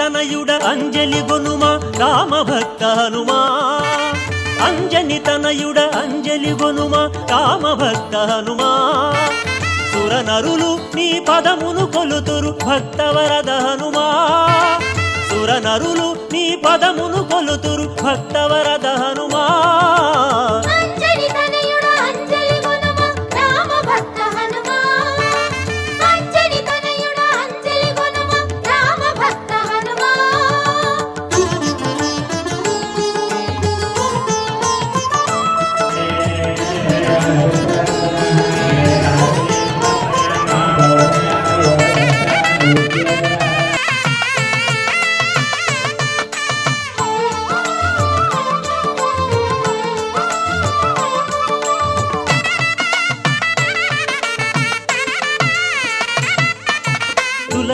తనయుడ అంజలి గొనుమ రామ భక్త హనుమా అంజని తనయుడ అంజలి గొనుమ రామ భక్త హనుమా సురనరులు నీ పదమును కొలుతురు భక్తవరద హనుమా సురనరులు నీ పదమును కొలుతురు భక్తవరద హనుమా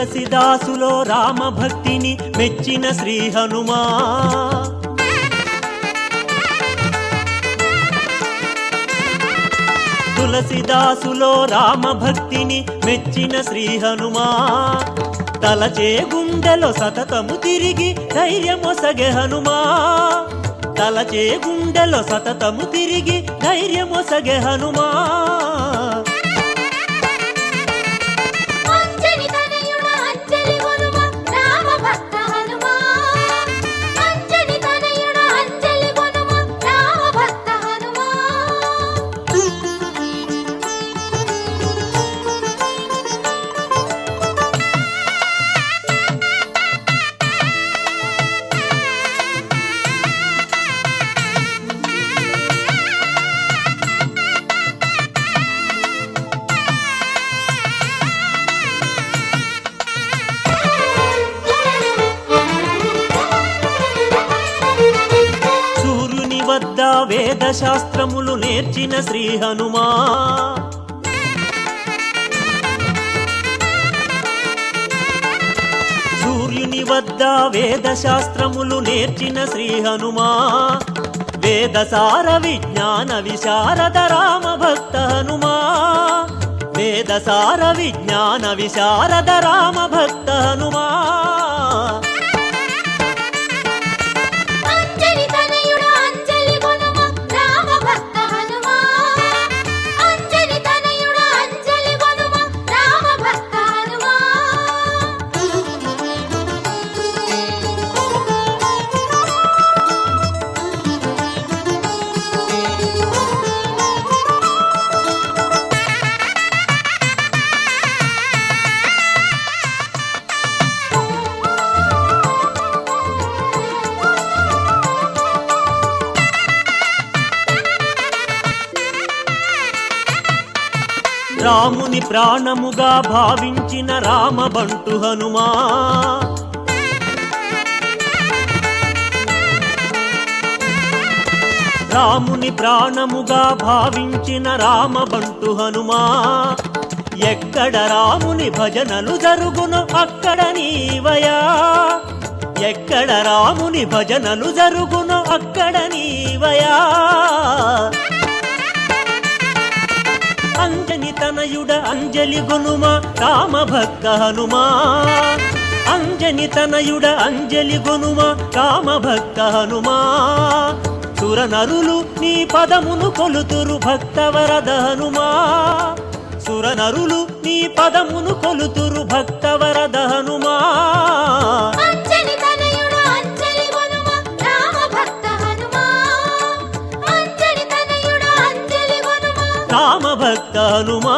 తులసిదాసులో రామ భక్తిని మెచ్చిన శ్రీ హనుమా తులసిదాసులో రామ భక్తిని మెచ్చిన శ్రీ హనుమా తలచే గుండెలో సతతము తిరిగి ధైర్యమొసగె హనుమా తలచే గుండెలో సతతము తిరిగి ధైర్యమొసగె హనుమా వద్ద వేద శాస్త్రములు నేర్చిన శ్రీ హనుమా సూర్యుని వద్ద వేద శాస్త్రములు నేర్చిన శ్రీ హనుమా వేదసార విజ్ఞాన విశారద రామ భక్త హనుమా వేదసార విజ్ఞాన విశారద రామ భక్త హనుమా రాముని ప్రాణముగా భావించిన రామబంటు హనుమా రాముని ప్రాణముగా భావించిన రామబంటు హనుమా ఎక్కడ రాముని భజనలు జరుగును అక్కడ నీవయా ఎక్కడ రాముని భజనలు జరుగును అక్కడ నీవయా అంజని తనయుడ అంజలి గొనుమ రామ భక్త హనుమా అంజని తనయుడ అంజలి గొనుమ రామ భక్త హనుమా సురనరులు నీ పదమును కొలుతురు భక్తవరద హనుమా సురనరులు నీ పదమును కొలుతురు భక్తవరద హనుమా రామ భక్త హనుమా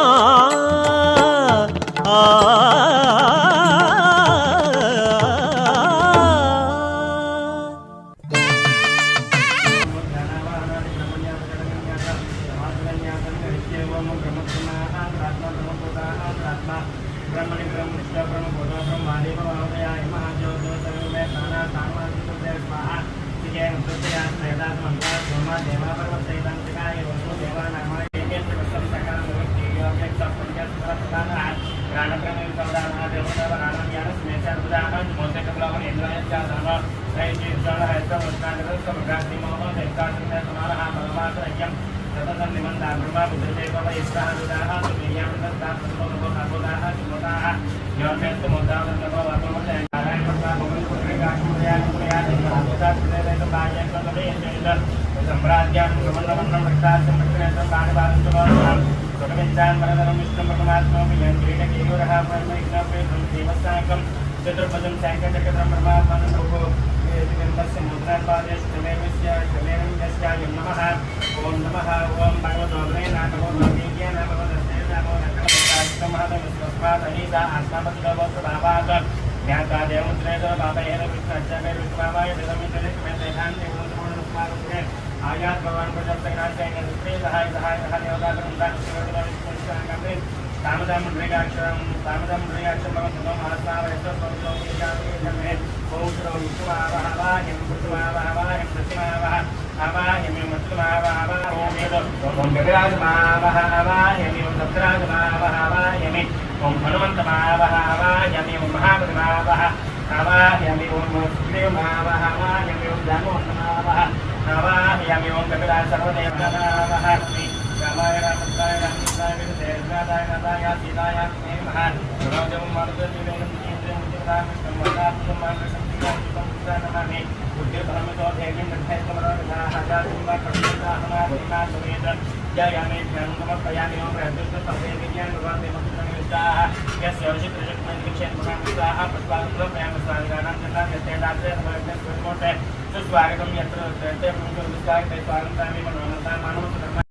चतुर्भुजं शङ्खचक्रं ब्रह्मात्मनं प्रभो वेदगन्धस्य मुद्रापादेशमेवस्य नमः ओम नमः ओम भगवतो नमो नमः नमो नमः नमो नमः आत्मापतिभावात् ज्ञाता देवमुद्रेण बाबेन विष्णुच्चामे विष्णुभावाय देवमिन्द्रने मेधान्ते ओमनमोनस्मारुणे आयात भगवान प्रजापतिनाथाय नमस्ते सहाय सहाय देवताकं दानस्ते तामदाम मृगाक्षरम भगवतो महात्मा वैष्णवस्वरूपे ओम श्रो विष्णुवावहवाहिं कृष्णवावहवाहिं प्रतिमावहवाहिं मत्तुमावहवाहिं ओम गजराजमावहवाहिं ओम दत्तराजमावहवाहिं ओम हनुमन्तमावहवाहिं ओम महाबलिमावहवाहिं ओम सुग्रीवमावहवाहिं ओम जानुमन्तमावहवाहिं ओम कपिलाय सर्वदेवतामावहवाहिं रामाय रामभद्राय रामचन्द्राय विजयनाथाय नाथाय सीताय नमः रामजं मारुतजीवेन इंद्रियं मुद्रां संवदात्मं मानसंसिकां नमामि बुद्धिर्भ्रमतो धैर्यं दक्षैकमरोधाः जातिमा कपिलाहमादिना समेत जयामि ज्ञानमपयामि ओम प्रत्युत्तरं विज्ञान भगवान् मुक्तनिष्ठाः यस्य ऋषिकृष्णमनिक्षेन भगवान्ताः पुष्पान्तरप्यामस्वामिनां चन्द्रायस्तेदात्रे नमोते सुस्वागतं यत्र ते मुक्तविस्ताय ते स्वागतामि मनोमता मानवधर्म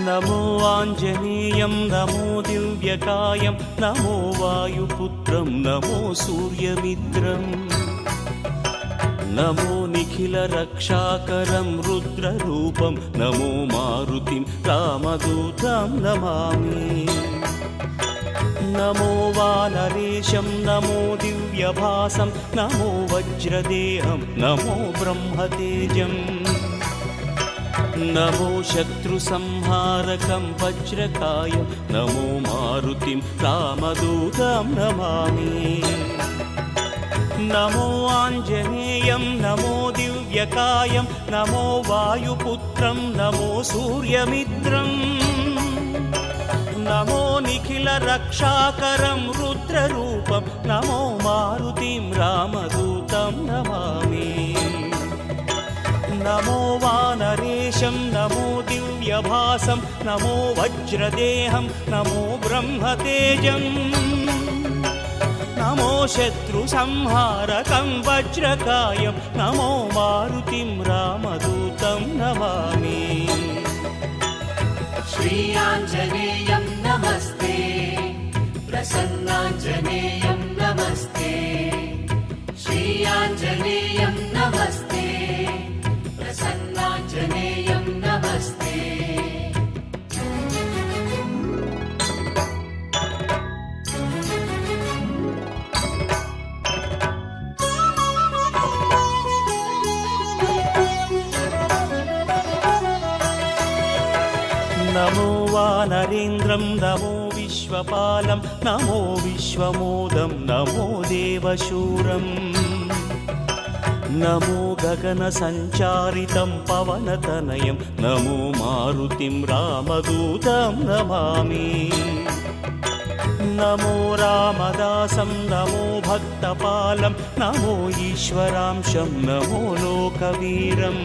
नमो आञ्जनेयं नमो दिव्यकायं नमो वायुपुत्रं नमो सूर्यमित्रं नमो निखिलरक्षाकरं रुद्ररूपं नमो मारुतिं रामदूतं नमामि नमो वानरेशं नमो दिव्यभासं नमो वज्रदेहं नमो ब्रह्मतेजम् नमो शत्रुसंहारकं वज्रकायं नमो मारुतिं रामदूतं नमामि नमो आञ्जनेयं नमो दिव्यकायं नमो वायुपुत्रं नमो सूर्यमित्रं नमो निखिलरक्षाकरं रुद्ररूपं नमो मारुतिं रामदूतं नमामि नमो वानरेशं नमो दिव्यभासं नमो वज्रदेहं नमो ब्रह्मतेजम् नमो शत्रुसंहारकं वज्रकायं नमो मारुतिं रामदूतं नमामि श्री आञ्जनेयं नमस्ते प्रसन्नाञ्जनेयं नमस्ते श्री आञ्जनेयं नमस्ते प्रसन्नाञ्जनेयं नमस्ते नमो वानरेन्द्रं नमो विश्वपालं नमो विश्वमोदं नमो देवशूरम् नमो गगनसञ्चारितं पवनतनयं नमो मारुतिं रामदूतं नमामि नमो रामदासं नमो भक्तपालं नमो ईश्वरांशं नमो लोकवीरम्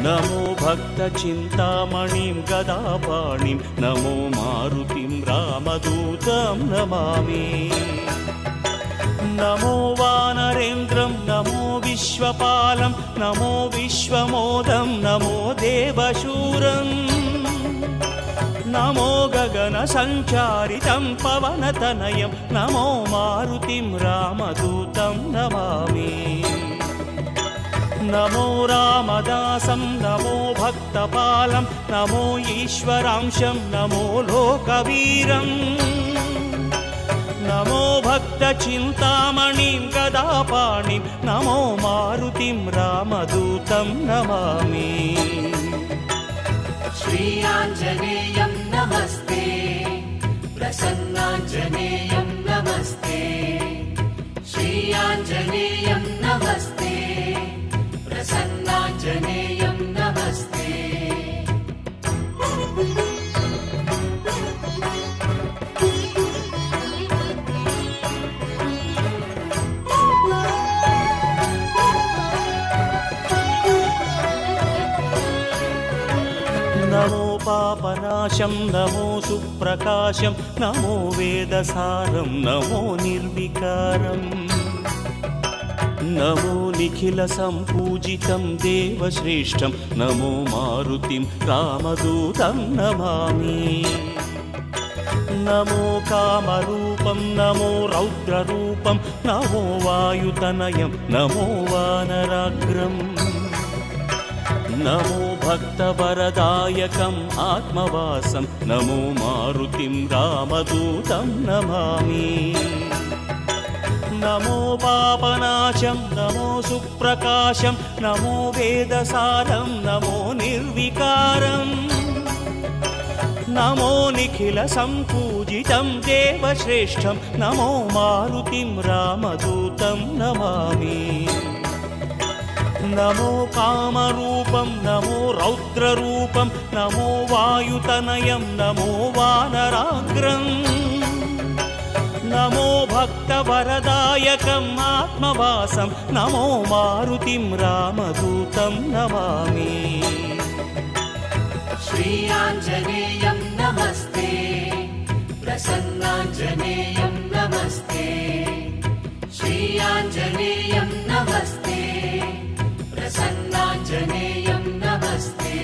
नमो भक्तचिन्तामणिं गदापाणिं नमो मारुतिं रामदूतं नमामि नमो वानरेन्द्रं नमो विश्वपालं नमो विश्वमोदं नमो देवशूरम् नमो गगनसञ्चारितं पवनतनयं नमो मारुतिं रामदूतं नमामि नमो रामदासं नमो भक्तपालं नमो ईश्वरांशं नमो लोकवीरम् నమో భక్తచింతామణిం గదాపాణిం నమో మారుతిం రామదూతం నమామి. श्रीयाञ्जनेयं नमस्ते प्रसन्नाञ्जनेयं नमस्ते श्रीयाञ्जनेयं नमस्ते प्रसन्नाञ्जनेयं नमस्ते. నమో పాపనాశం నమో సుప్రకాశం నమో వేదసారం నమో నిర్వికారం నమో నిఖిల సంపూజితం దేవశ్రేష్టం నమో మారుతిం రామదూతం నమామి. నమో కామరూపం నమో రౌద్రరూపం నమో వాయుతనయం నమో వానరాగ్రం నమో భక్తవరదాయకం ఆత్మవాసం నమో మారుతిం రామదూతం నమామి. నమో పాపనాశం నమో సుప్రకాశం నమో వేదసారం నమో నిర్వికారం నమో నిఖిల సంపూజితం దేవశ్రేష్టం నమో మారుతిం రామదూతం నమామి. నమో కామరూపం నమో రౌద్రరూపం నమో వాయుతనయం నమో వానరాగ్రం నమో భక్తవరదాయకం ఆత్మవాసం నమో మారుతిం రామదూతం నమామి. श्रीयाञ्जनेयं नमस्ते प्रसन्नाञ्जनेयं नमस्ते श्रीयाञ्जनेयं नमस्ते प्रसन्नाञ्जनेयं नमस्ते.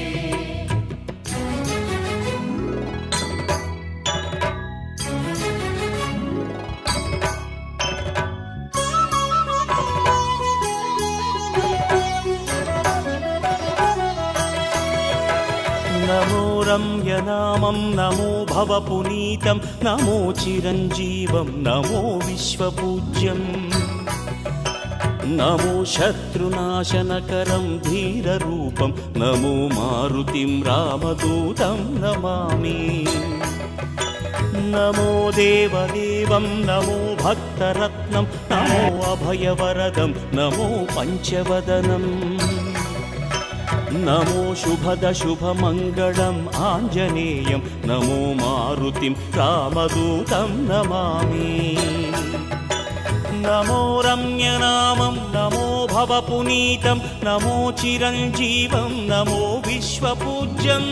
నమో రమ్యనామం నమో భవపునీతం నమో చిరంజీవం నమో విశ్వపూజ్యం నమో శత్రునాశనకరం ధీరరూపం నమో మారుతిం రామదూతం నమామి. నమో దేవదేవం నమో భక్తరత్నం నమో అభయవరదం నమో పంచవదనం నమో శుభద శుభమంగళం ఆంజనేయం నమో మారుతిం రామదూతం నమామి. నమో రమ్యనామం నమో భవపునీతం నమో చిరంజీవం నమో విశ్వపూజ్యం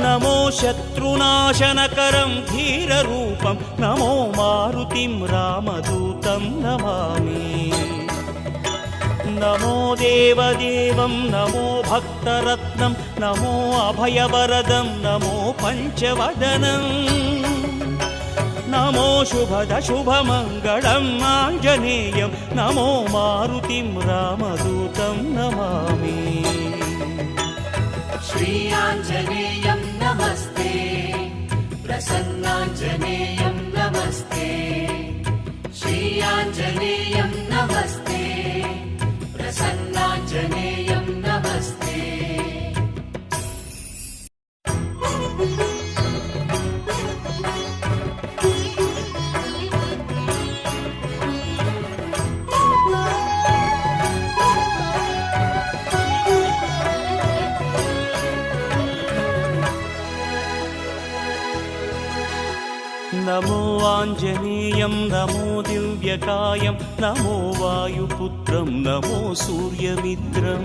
నమో శత్రునాశనకరం ధీరరూపం నమో మారుతిం రామదూతం నమామి. నమో దేవదేవం నమో భక్తరత్నం నమో అభయవరదం నమో పంచవదనం నమో శుభద శుభమంగళం ఆంజనేయం నమో మారుతిం రామదూతం నమామి. श्रीयाञ्जनेयं नमस्ते प्रसन्नाञ्जनेयं नमस्ते श्रीयाञ्जनेयं नमस्ते प्रसन्नाञ्जनेयं नमस्ते. నమో ఆంజనేయం నమో దివ్యకాయం నమో వాయుపుత్రం నమో సూర్యమిత్రం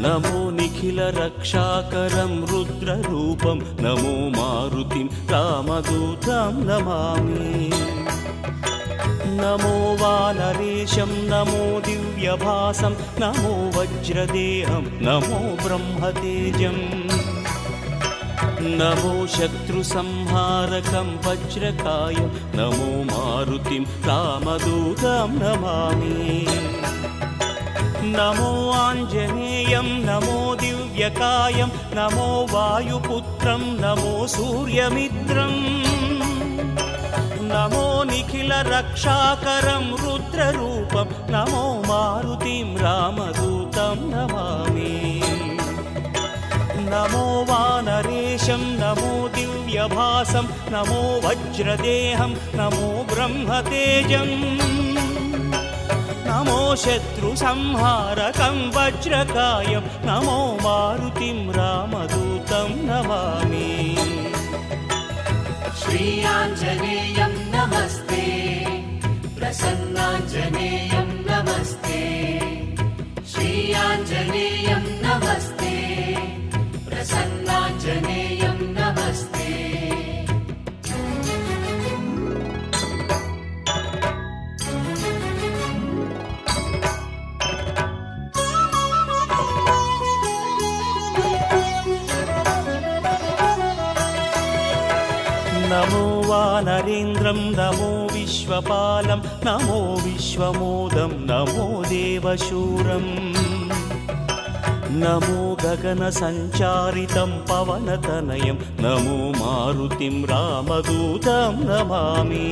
నమో నిఖిల రక్షాకరం రుద్రరూపం నమో మారుతిం రామదూతం నమామి. నమో వానరేశం నమో దివ్యభాసం నమో వజ్రదేహం నమో బ్రహ్మతేజం నమో శత్రుసంహారకం వజ్రకాయం నమో మారుతిం రామదూతం నమామి. నమో ఆంజనేయం నమో దివ్యకాయం నమో వాయుపుత్రం నమో సూర్యమిత్రం నమో నిఖిల రక్షాకరం రుద్రరూపం నమో మారుతిం రామదూతం నమామి నమో వానరేశం నమో దివ్యభాసం నమో వజ్రదేహం నమో బ్రహ్మతేజం నమో శత్రు సంహారకం వజ్రకాయం నమో మారుతిం రామదూతం నమామి श्रीयाञ्जनेयं नमस्ते प्रसन्नाञ्जनेयं नमस्ते श्रीयाञ्जनेयं नमस्ते प्रसन्नाञ्जनेयं नमस्ते నమో వానరేంద్రం నమో విశ్వపాలం నమో విశ్వమోదం నమో దేవశూరం నమో గగన సంచారితం పవనతనయం నమో మారుతిం రామదూతం నమామి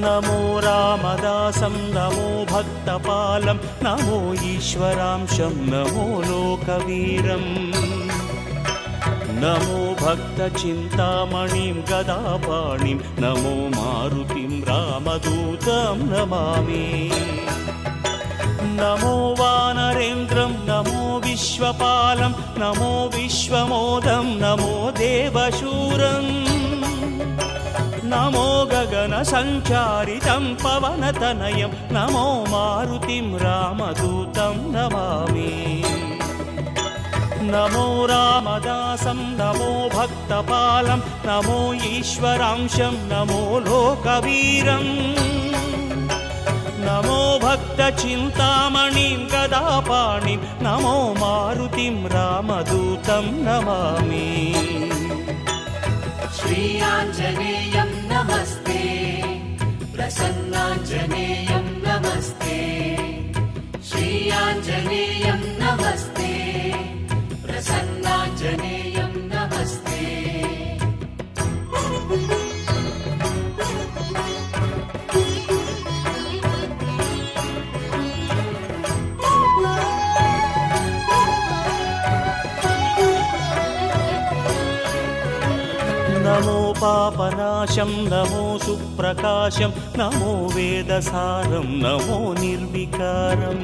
నమో రామదాసం నమో భక్తపాలం నమో ఈశ్వరాంశం నమో లోకవీరం నమో భక్త చింతామణిం గదాపాణిం నమో మారుతిం రామదూతం నమామి నమో వానరేంద్రం నమో విశ్వపాలం నమో విశ్వమోదం నమో దేవశూరం నమో గగన సంచారితం పవనతనయం నమో మారుతిం రామదూతం నమామి నమో రామదాసం నమో భక్తపాలం నమో ఈశ్వరాంశం నమో లోకవీరం నమో భక్త చింతామణిం గదాపాణిం నమో మారుతిం రామదూతం నమామి श्रीयाञ्जनेयं नमस्ते प्रसन्नाञ्जनेयं नमस्ते श्रीयाञ्जनेयं नमस्ते प्रसन्नाञ्जनेयं नमस्ते నమో పాపనాశం నమో సుప్రకాశం నమో వేదసారం నమో నిర్వికారం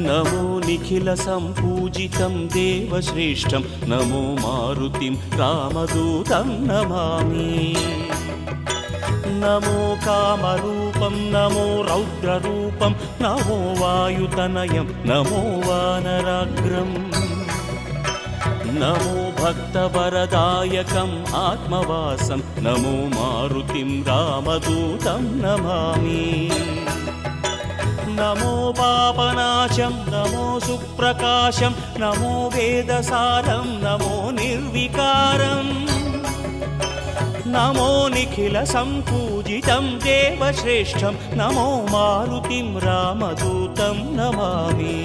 నమో నిఖిల సంపూజితం దేవశ్రేష్టం నమో మారుతిం రామదూతం నమామి నమో కామరూపం నమో రౌద్రరూపం నమో వాయుతనయం నమో వానరాగ్రం నమో భక్తవరదాయకం ఆత్మవాసం నమో మారుతిం రామదూతం నమామి నమో పాపనాశం నమో సుప్రకాశం నమో వేదసారం నమో నిర్వికారం నమో నిఖిల సంపూజితం దేవశ్రేష్టం నమో మారుతిం రామదూతం నమామి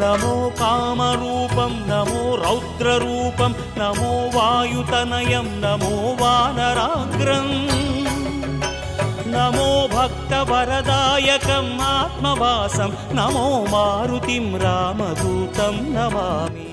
నమో కామరూపం నమో రౌద్రరూపం నమో వాయుతనయం నమో వానరాగ్రం నమో భక్తవరదాయకం ఆత్మవాసం నమో మారుతిం రామదూతం నమామి